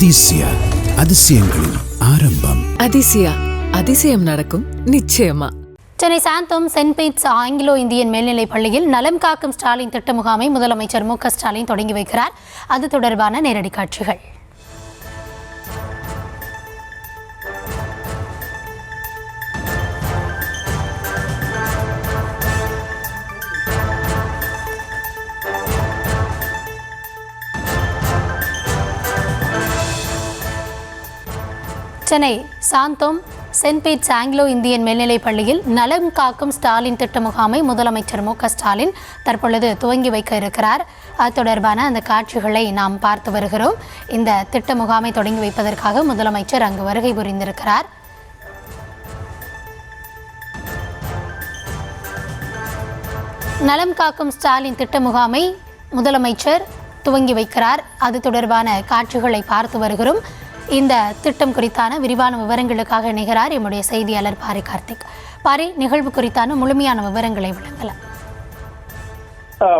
அதிசயா அதிசயங்களின் ஆரம்பம். அதிசயா அதிசயம் நடக்கும் நிச்சயமா. Chennai Santhome Saint Bede's Anglo Indian மேல்நிலைப் பள்ளியில் நலம் காக்கும் ஸ்டாலின் திட்ட முகாமை முதலமைச்சர் மு க ஸ்டாலின் தொடங்கி வைக்கிறார். அது தொடர்பான நேரடி காட்சிகள். Chennai Santhome Saint Bede's Anglo Indian மேல்நிலைப் பள்ளியில் நலம் காக்கும் ஸ்டாலின் திட்ட முகாமை முதலமைச்சர் மு க ஸ்டாலின் தற்பொழுது துவங்கி வைக்க இருக்கிறார். அது தொடர்பான அந்த காட்சிகளை நாம் பார்த்து வருகிறோம். இந்த திட்ட முகாமை தொடங்கி வைப்பதற்காக முதலமைச்சர் அங்கு வருகை புரிந்திருக்கிறார். நலம் காக்கும் ஸ்டாலின் திட்ட முகாமை முதலமைச்சர் துவங்கி வைக்கிறார். அது தொடர்பான காட்சிகளை பார்த்து வருகிறோம். இந்த திட்டம் குறித்தான விரிவான விவரங்களுக்காக இணைகிறார் எம்முடைய செய்தியாளர் பாரி கார்த்திக். பாரி, நிகழ்வு குறித்தான முழுமையான விவரங்களை வழங்கலாம்.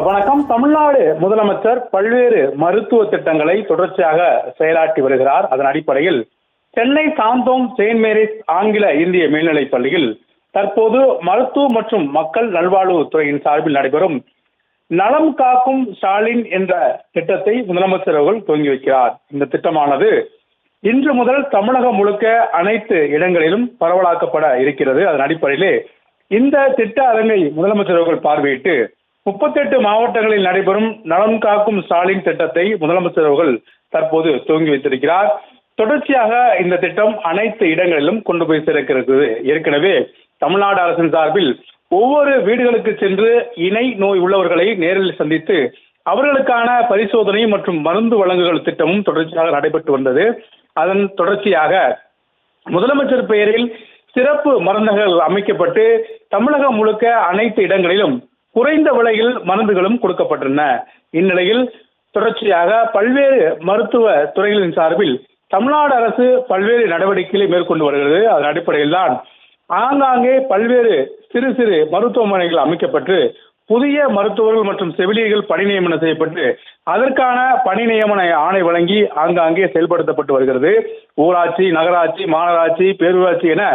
வணக்கம். தமிழ்நாடு முதலமைச்சர் பல்வேறு மருத்துவ திட்டங்களை தொடர்ச்சியாக செயலாற்றி வருகிறார். அதன் அடிப்படையில் சென்னை சாந்தோம் செயின்ட் மேரிஸ் ஆங்கில இந்திய மேல்நிலைப் பள்ளியில் தற்போது மருத்துவ மற்றும் மக்கள் நல்வாழ்வுத்துறையின் சார்பில் நடைபெறும் நலம் காக்கும் ஸ்டாலின் என்ற திட்டத்தை முதலமைச்சர் அவர்கள் துவங்கி வைக்கிறார். இந்த திட்டமானது இன்று முதல் தமிழகம் முழுக்க அனைத்து இடங்களிலும் பரவலாக்கப்பட இருக்கிறது. அதன் அடிப்படையிலே இந்த திட்ட அரங்கை முதலமைச்சர் அவர்கள் பார்வையிட்டு 38 மாவட்டங்களில் நடைபெறும் நலம் காக்கும் ஸ்டாலின் திட்டத்தை முதலமைச்சர் அவர்கள் தற்போது துவங்கி வைத்திருக்கிறார். தொடர்ச்சியாக இந்த திட்டம் அனைத்து இடங்களிலும் கொண்டு போய் சேர்க்கிறது. ஏற்கனவே தமிழ்நாடு அரசின் சார்பில் ஒவ்வொரு வீடுகளுக்கு சென்று இணை நோய் உள்ளவர்களை நேரில் சந்தித்து அவர்களுக்கான பரிசோதனை மற்றும் மருந்து வழங்குதல் திட்டமும் தொடர்ச்சியாக நடைபெற்று வந்தது. அதன் தொடர்ச்சியாக முதலமைச்சர் பெயரில் சிறப்பு மருந்தகங்கள் அமைக்கப்பட்டு தமிழகம் முழுக்க அனைத்து இடங்களிலும் குறைந்த விலையில் மருந்துகளும் கொடுக்கப்பட்டன. இந்நிலையில் தொடர்ச்சியாக பல்வேறு மருத்துவ துறைகளின் சார்பில் தமிழ்நாடு அரசு பல்வேறு நடவடிக்கைகளை மேற்கொண்டு வருகிறது. அதன் அடிப்படையில் தான் ஆங்காங்கே பல்வேறு சிறு சிறு மருத்துவமனைகள் அமைக்கப்பட்டு புதிய மருத்துவர்கள் மற்றும் செவிலியர்கள் பணி நியமனம் செய்யப்பட்டு அதற்கான பணி நியமன ஆணை வழங்கி ஆங்காங்கே செயல்படுத்தப்பட்டு வருகிறது. ஊராட்சி, நகராட்சி, மாநகராட்சி, பேரூராட்சி என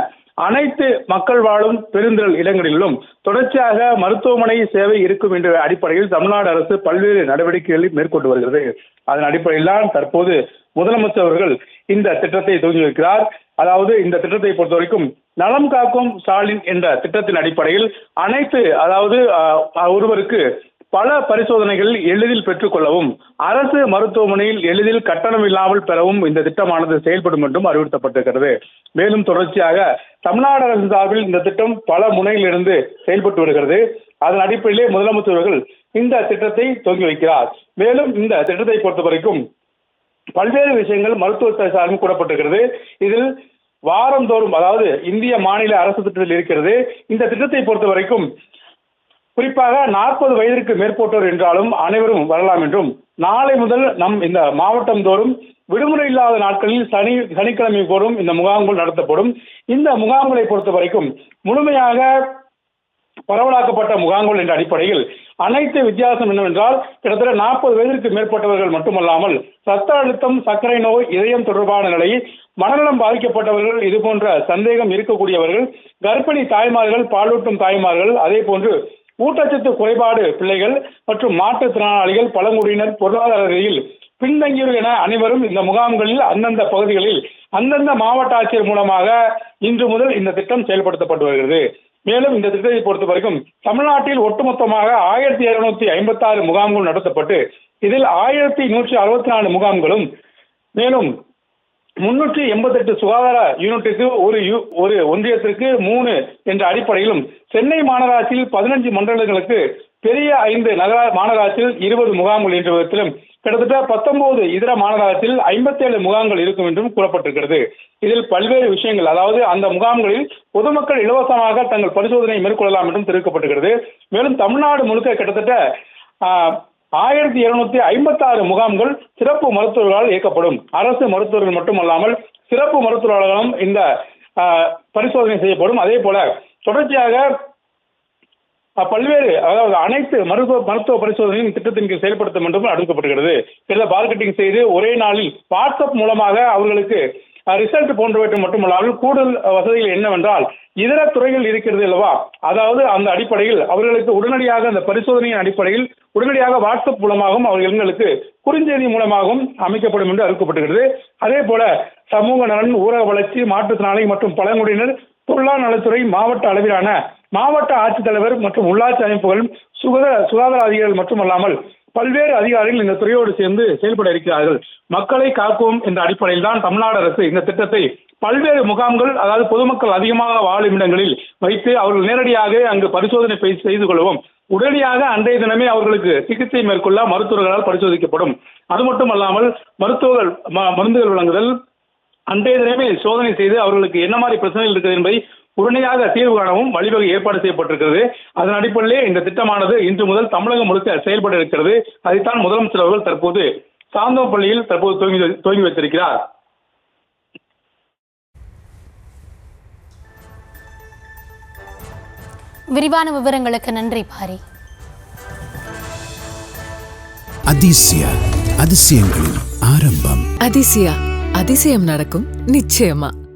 அனைத்து மக்கள் வாழும் பெருந்திரள் இடங்களிலும் தொடர்ச்சியாக மருத்துவமனை சேவை இருக்கும் என்ற அடிப்படையில் தமிழ்நாடு அரசு பல்வேறு நடவடிக்கைகளை மேற்கொண்டு வருகிறது. அதன் அடிப்படையில் தான் தற்போது முதலமைச்சர் அவர்கள் இந்த திட்டத்தை துவங்கி வைக்கிறார். அதாவது இந்த திட்டத்தை பொறுத்த வரைக்கும் நலம் காக்கும் ஸ்டாலின் என்ற திட்டத்தின் அடிப்படையில் அனைத்து ஒருவருக்கு பல பரிசோதனைகள் எளிதில் பெற்றுக்கொள்ளவும் அரசு மருத்துவமனையில் எளிதில் கட்டணம் இல்லாமல் பெறவும் இந்த திட்டமானது செயல்படும் என்றும் அறிவுறுத்தப்பட்டிருக்கிறது. மேலும் தொடர்ச்சியாக தமிழ்நாடு அரசு சார்பில் இந்த திட்டம் பல முனையிலிருந்து செயல்பட்டு வருகிறது. அதன் அடிப்படையிலே முதலமைச்சர் அவர்கள் இந்த திட்டத்தை துவங்கி வைக்கிறார். மேலும் இந்த திட்டத்தை பொறுத்த வரைக்கும் பல்வேறு விஷயங்கள் மருத்துவத்துறை சார்பில் கூறப்பட்டிருக்கிறது. இதில் வாரந்தோறும் அதாவது இந்திய மாநில அரசு திட்டத்தில் இருக்கிறது. இந்த திட்டத்தை பொறுத்த வரைக்கும் குறிப்பாக 40 வயதிற்கு மேற்பட்டோர் என்றாலும் அனைவரும் வரலாம் என்றும் நாளை முதல் இந்த மாவட்டம் தோறும் விடுமுறை இல்லாத நாட்களில் சனிக்கிழமை தோறும் இந்த முகாம்கள் நடத்தப்படும். இந்த முகாம்களை பொறுத்த வரைக்கும் முழுமையாக பரவலாக்கப்பட்ட முகாம்கள் என்ற அடிப்படையில் அனைத்து வித்தியாசம் என்னவென்றால் கிட்டத்தட்ட 40 வயதிற்கு மேற்பட்டவர்கள் மட்டுமல்லாமல் ரத்த அழுத்தம், சர்க்கரை நோய், இதயம் தொடர்பான நிலை, மனநலம் பாதிக்கப்பட்டவர்கள், இது போன்ற சந்தேகம் இருக்கக்கூடியவர்கள், கர்ப்பிணி தாய்மார்கள், பாலூட்டும் தாய்மார்கள், அதே போன்று ஊட்டச்சத்து குறைபாடு பிள்ளைகள் மற்றும் மாற்றுத்திறனாளிகள், பழங்குடியினர், பொருளாதார ரீதியில் பின்தங்கியவர் என அனைவரும் இந்த முகாம்களில் அந்தந்த பகுதிகளில் அந்தந்த மாவட்ட ஆட்சியர் மூலமாக இன்று முதல் இந்த திட்டம் செயல்படுத்தப்பட்டு வருகிறது. மேலும் இந்த திட்டத்தை பொறுத்த வரைக்கும் தமிழ்நாட்டில் ஒட்டுமொத்தமாக 1756 முகாம்கள் நடத்தப்பட்டு இதில் 1164 முகாம்களும் மேலும் 388 சுகாதார யூனிட்டுக்கு ஒரு ஒன்றியத்திற்கு 3 என்ற அடிப்படையிலும் சென்னை மாநகராட்சியில் 15 மண்டலங்களுக்கு பெரிய 5 மாநகராட்சியில் 20 முகாம்கள் என்ற விதத்திலும் கிட்டத்தட்ட 19 இதர மாநகராட்சியில் 57 முகாம்கள் இருக்கும் என்றும் கூறப்பட்டிருக்கிறது. இதில் பல்வேறு விஷயங்கள், அதாவது அந்த முகாம்களில் பொதுமக்கள் இலவசமாக தங்கள் பரிசோதனை மேற்கொள்ளலாம் என்றும் தெரிவிக்கப்பட்டிருக்கிறது. மேலும் தமிழ்நாடு முழுக்க கிட்டத்தட்ட 1756 முகாம்கள் சிறப்பு மருத்துவர்களால் இயக்கப்படும். அரசு மருத்துவர்கள் மட்டுமல்லாமல் சிறப்பு மருத்துவர்களும் இந்த பரிசோதனை செய்யப்படும். அதே போல தொடர்ச்சியாக பல்வேறு அதாவது அனைத்து மருத்துவ பரிசோதனையும் திட்டத்தின் கீழ் செயல்படுத்தும் என்றும் அறிவிக்கப்படுகிறது. இதில் மார்க்கெட்டிங் செய்து ஒரே நாளில் வாட்ஸ்அப் மூலமாக அவர்களுக்கு ரிசல்ட் போன்றவற்றை மட்டுமல்லாமல் கூடுதல் வசதிகள் என்னவென்றால் இதர துறைகள் இருக்கிறது அல்லவா, அதாவது அந்த அடிப்படையில் அவர்களுக்கு உடனடியாக அந்த பரிசோதனையின் அடிப்படையில் உடனடியாக வாட்ஸ்அப் மூலமாகவும் அவர்களுக்கு குறுஞ்செய்தி மூலமாகவும் அமைக்கப்படும் என்று அறிவிக்கப்பட்டிருக்கிறது. அதே போல சமூக நலன், ஊரக வளர்ச்சி, மாற்றுத்திறனாளி மற்றும் பழங்குடியினர், தொழிலாளர் நலத்துறை, மாவட்ட அளவிலான மாவட்ட ஆட்சித்தலைவர் மற்றும் உள்ளாட்சி அமைப்புகள், சுகாதார அதிகாரிகள் மட்டுமல்லாமல் பல்வேறு அதிகாரிகள் இந்த துறையோடு சேர்ந்து செயல்பட இருக்கிறார்கள். மக்களை காக்கும் என்ற அடிப்படையில் தான் தமிழ்நாடு அரசு இந்த திட்டத்தை பல்வேறு முகாம்கள், அதாவது பொதுமக்கள் அதிகமாக வாழும் இடங்களில் வைத்து அவர்கள் நேரடியாக அங்கு பரிசோதனை செய்து கொள்ளவும், உடனடியாக அன்றைய தினமே அவர்களுக்கு சிகிச்சை மேற்கொள்ள மருத்துவர்களால் பரிசோதிக்கப்படும். அது மட்டுமல்லாமல் மருந்துகள் வழங்குதல், அன்றைய தினமே சோதனை செய்து அவர்களுக்கு என்ன மாதிரி பிரச்சனைகள் இருக்குது என்பதை உடனடியாக தீர்வு காணவும் வழிவகை ஏற்பாடு செய்யப்பட்டிருக்கிறது. அதன் அடிப்படையிலே இந்த திட்டமானது இன்று முதல் தமிழகம் முழுக்க செயல்பட இருக்கிறது. அதைத்தான் முதலமைச்சர் அவர்கள் தற்போது சாந்தோம் பள்ளியில் துவங்கி வைத்திருக்கிறார். விரிவான விவரங்களுக்கு நன்றி பாரி. அதிசயங்களின் ஆரம்பம். அதிசயம் நடக்கும் நிச்சயமா.